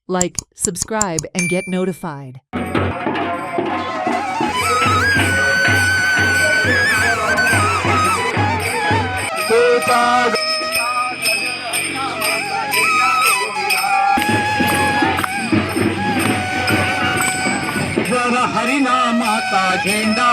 Like, subscribe, and get notified. जर हरिनामाचा झेंडा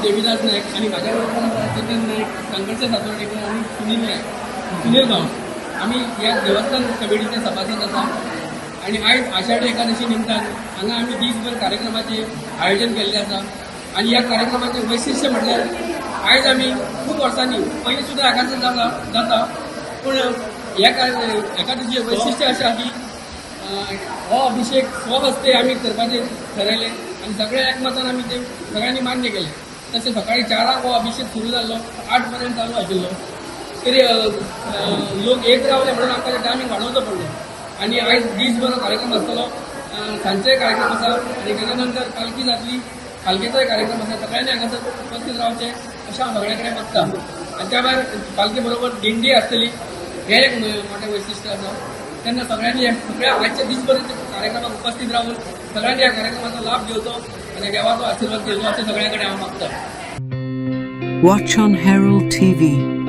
देवीदास नाईक आणि माझ्याबरोबर चेतन नाईक, संघर्ष सातवडेकर आणि सुनील गाव आम्ही या देवस्थान कमिटीचे सभासद आसा आणि आज आषाढी एकादशी निमतान हांगा आम्ही दिसभर कार्यक्रमाचे आयोजन केल्लें आसा आणि या कार्यक्रमाचे वैशिष्ट्य म्हटल्यार आज आम्ही खूप वर्सांनी पयलीं सुद्दां एकादशी जाता पूण ह्या एकादशीचे वैशिष्ट्य अशें आसा की हो अभिषेक स्वहस्ते आम्ही करपाचें ठरयलें आणि सगळ्या एकमतान आम्ही ते सगळ्यांनी मान्य केलें. तशें सकाळी 4 हो अभिषेक सुरू जाल्लो, 8 पर्यंत चालू आशिल्लो. तरी लोक एक रावले म्हणून आमकां ते टायमींग वाडोवचो पडलो आणि आयज दिसभर कार्यक्रम आसतलो. सांजचोय कार्यक्रम आसा आणि तेच्या नंतर पालखी जातली, पालखेचोय कार्यक्रम आसा. सगळ्यांनी हांगासर उपस्थित रावचें अशें हांव सगळे कडेन मागता. आनी त्या भायर पालखे बरोबर दिंडी आसतली, हें एक मोठें वैशिश्ट्य आसा. तेन्ना सगळ्यांनी सगळ्या आजच्या दिसभर कार्यक्रमाक उपस्थित राहून सगळ्यांनी ह्या कार्यक्रमाचा लाभ घेवचो आणि देवाचो आशीर्वाद घेवचो अशें सगळ्या कडेन हांव मागता. Watch on Herald TV.